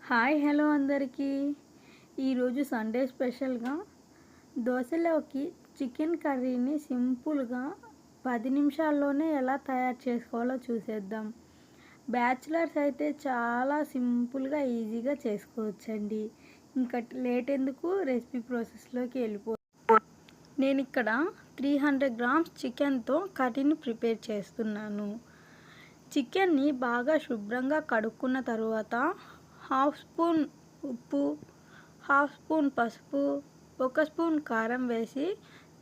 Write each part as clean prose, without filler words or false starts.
Hi hello అందరికీ. ఈరోజు Sunday స్పెషల్గా దోశలోకి చికెన్ కర్రీని సింపుల్గా 10 నిమిషాల్లోనే ఎలా తయారు చేసుకోవాలో చూసేద్దాం. బ్యాచిలర్స్ అయితే చాలా సింపుల్గా ఈజీగా చేసుకోవచ్చండి. ఇంకా లేట్ ఎందుకు, రెసిపీ ప్రాసెస్లోకి నేను ఇక్కడ 300 గ్రామ్స్ చికెన్తో కర్రీని ప్రిపేర్ చేస్తున్నాను. చికెన్ని బాగా శుభ్రంగా కడుక్కున్న తర్వాత హాఫ్ స్పూన్ ఉప్పు, హాఫ్ స్పూన్ పసుపు, 1 స్పూన్ కారం వేసి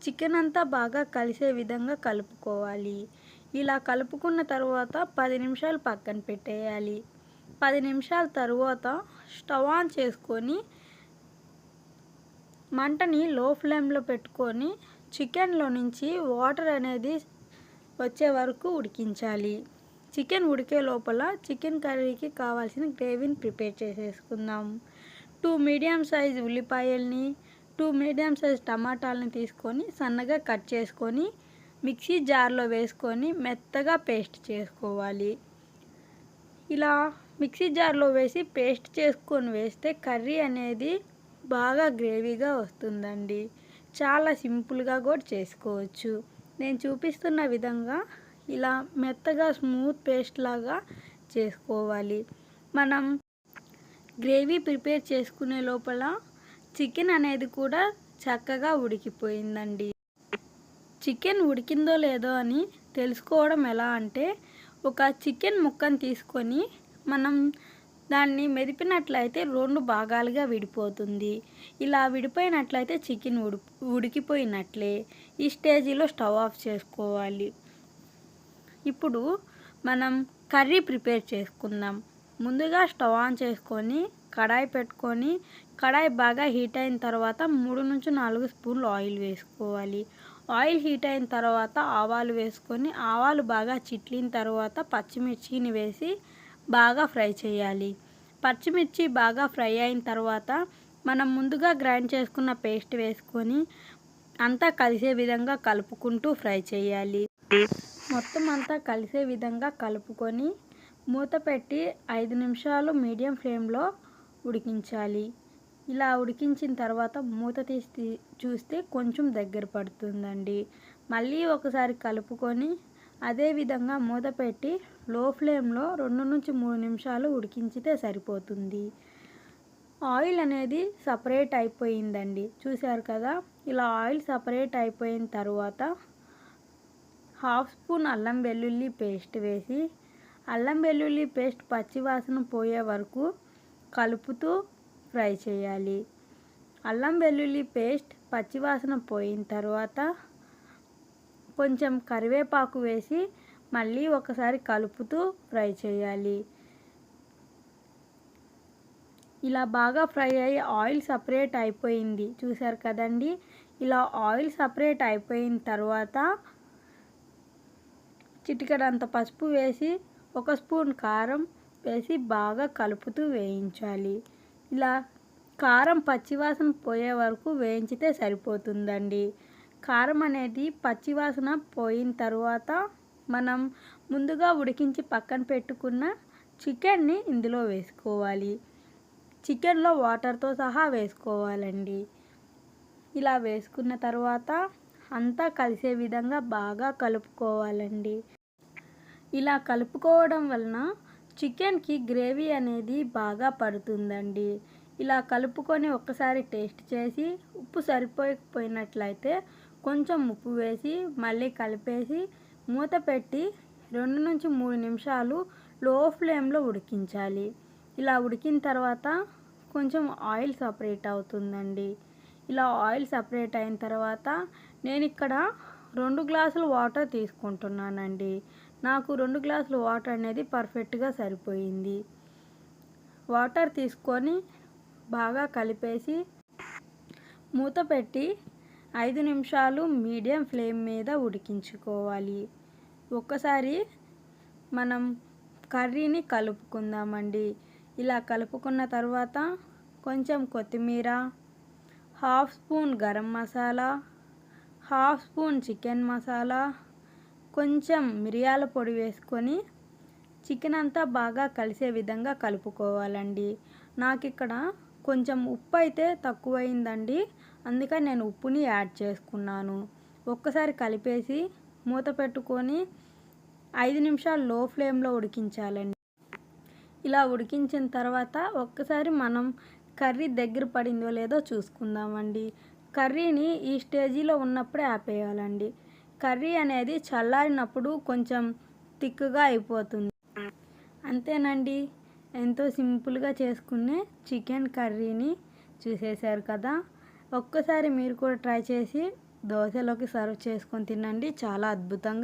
చికెన్ అంతా బాగా కలిసే విధంగా కలుపుకోవాలి. ఇలా కలుపుకున్న తర్వాత 10 నిమిషాలు పక్కన పెట్టేయాలి. 10 నిమిషాల తర్వాత స్టవ్ ఆన్ చేసుకొని మంటని లో ఫ్లేమ్లో పెట్టుకొని చికెన్లో నుంచి వాటర్ అనేది వచ్చే వరకు ఉడికించాలి. చికెన్ ఉడికే లోపల చికెన్ కర్రీకి కావాల్సిన గ్రేవీని ప్రిపేర్ చేసేసుకుందాం. 2 మీడియం సైజ్ ఉల్లిపాయల్ని, 2 మీడియం సైజ్ టమాటాలని తీసుకొని సన్నగా కట్ చేసుకొని మిక్సీ జార్లో వేసుకొని మెత్తగా పేస్ట్ చేసుకోవాలి. ఇలా మిక్సీ జార్లో వేసి పేస్ట్ చేసుకొని వేస్తే కర్రీ అనేది బాగా గ్రేవీగా వస్తుందండి. చాలా సింపుల్గా కూడా చేసుకోవచ్చు. నేను చూపిస్తున్న విధంగా ఇలా మెత్తగా స్మూత్ పేస్ట్ లాగా చేసుకోవాలి. మనం గ్రేవీ ప్రిపేర్ చేసుకునే లోపల చికెన్ అనేది కూడా చక్కగా ఉడికిపోయిందండి. చికెన్ ఉడికిందో లేదో అని తెలుసుకోవడం ఎలా అంటే, ఒక చికెన్ ముక్కను తీసుకొని మనం దాన్ని మెదిపినట్లయితే 2 భాగాలుగా విడిపోతుంది. ఇలా విడిపోయినట్లయితే చికెన్ ఉడికిపోయినట్లే. ఈ స్టేజీలో స్టవ్ ఆఫ్ చేసుకోవాలి. ఇప్పుడు మనం కర్రీ ప్రిపేర్ చేసుకుందాం. ముందుగా స్టవ్ ఆన్ చేసుకొని కడాయి పెట్టుకొని కడాయి బాగా హీట్ అయిన తర్వాత 3 నుంచి 4 స్పూన్లు ఆయిల్ వేసుకోవాలి. ఆయిల్ హీట్ అయిన తర్వాత ఆవాలు వేసుకొని ఆవాలు బాగా చిట్లిన తర్వాత పచ్చిమిర్చిని వేసి బాగా ఫ్రై చేయాలి. పచ్చిమిర్చి బాగా ఫ్రై అయిన తర్వాత మనం ముందుగా గ్రైండ్ చేసుకున్న పేస్ట్ వేసుకొని అంతా కలిసే విధంగా కలుపుకుంటూ ఫ్రై చేయాలి. మొత్తం అంతా కలిసే విధంగా కలుపుకొని మూత పెట్టి 5 నిమిషాలు మీడియం ఫ్లేమ్లో ఉడికించాలి. ఇలా ఉడికించిన తర్వాత మూత తీసి చూస్తే కొంచెం దగ్గర పడుతుందండి. మళ్ళీ ఒకసారి కలుపుకొని అదే విధంగా మూత పెట్టి లో ఫ్లేమ్లో 2 నుంచి 3 నిమిషాలు ఉడికించితే సరిపోతుంది. ఆయిల్ అనేది సపరేట్ అయిపోయిందండి. చూశారు కదా, ఇలా ఆయిల్ సపరేట్ అయిపోయిన తర్వాత హాఫ్ స్పూన్ అల్లం వెల్లుల్లి పేస్ట్ వేసి అల్లం వెల్లుల్లి పేస్ట్ పచ్చివాసన పోయే వరకు కలుపుతూ ఫ్రై చేయాలి. అల్లం వెల్లుల్లి పేస్ట్ పచ్చివాసన పోయిన తర్వాత కొంచెం కరివేపాకు వేసి మళ్ళీ ఒకసారి కలుపుతూ ఫ్రై చేయాలి. ఇలా బాగా ఫ్రై అయ్యి ఆయిల్ సపరేట్ అయిపోయింది. చూశారు కదండి, ఇలా ఆయిల్ సపరేట్ అయిపోయిన తర్వాత చిటికెడంత పసుపు వేసి 1 స్పూన్ కారం వేసి బాగా కలుపుతూ వేయించాలి. ఇలా కారం పచ్చివాసన పోయే వరకు వేయించితే సరిపోతుందండి. కారం అనేది పచ్చివాసన పోయిన తర్వాత మనం ముందుగా ఉడికించి పక్కన పెట్టుకున్న చికెన్ని ఇందులో వేసుకోవాలి. చికెన్లో వాటర్తో సహా వేసుకోవాలండి. ఇలా వేసుకున్న తర్వాత అంతా కలిసే విధంగా బాగా కలుపుకోవాలండి. ఇలా కలుపుకోవడం వలన చికెన్కి గ్రేవీ అనేది బాగా పడుతుందండి. ఇలా కలుపుకొని ఒక్కసారి టేస్ట్ చేసి ఉప్పు సరిపోకపోయినట్లయితే కొంచెం ఉప్పు వేసి మళ్ళీ కలిపేసి మూత పెట్టి 2 నుంచి 3 నిమిషాలు లో ఫ్లేమ్లో ఉడికించాలి. ఇలా ఉడికిన తర్వాత కొంచెం ఆయిల్ సపరేట్ అవుతుందండి. ఇలా ఆయిల్ సపరేట్ అయిన తర్వాత నేను ఇక్కడ 2 గ్లాసులు వాటర్ తీసుకుంటున్నానండి. నాకు 2 గ్లాసులు వాటర్ అనేది పర్ఫెక్ట్గా సరిపోయింది. వాటర్ తీసుకొని బాగా కలిపేసి మూత పెట్టి 5 నిమిషాలు మీడియం ఫ్లేమ్ మీద ఉడికించుకోవాలి. ఒక్కసారి మనం కర్రీని కలుపుకుందామండి. ఇలా కలుపుకున్న తర్వాత కొంచెం కొత్తిమీర, half spoon garam masala, half spoon chicken masala, కొంచెం మిరియాల పొడి వేసుకొని చికెన్ అంతా బాగా కలిసే విధంగా కలుపుకోవాలండి. నాకు ఇక్కడ కొంచెం ఉప్పు అయితే తక్కువైందండి, అందుకని నేను ఉప్పుని యాడ్ చేసుకున్నాను. ఒక్కసారి కలిపేసి మూత పెట్టుకొని 5 నిమిషాలు లో ఫ్లేమ్లో ఉడికించాలండి. ఇలా ఉడికించిన తర్వాత ఒక్కసారి మనం కర్రీ దగ్గర పడిందో లేదో చూసుకుందామండి. కర్రీని ఈ స్టేజీలో ఉన్నప్పుడే ఆపేయాలండి. కర్రీ అనేది చల్లారినప్పుడు కొంచెం థిక్‌గా అయిపోతుంది. అంతేనండి, ఎంతో సింపుల్‌గా చేసుకునే చికెన్ కర్రీని చూసేశారు కదా! ఒక్కసారి మీరు కూడా ట్రై చేసి దోసలోకి సర్వ్ చేసుకొని తినండి. చాలా అద్భుతంగా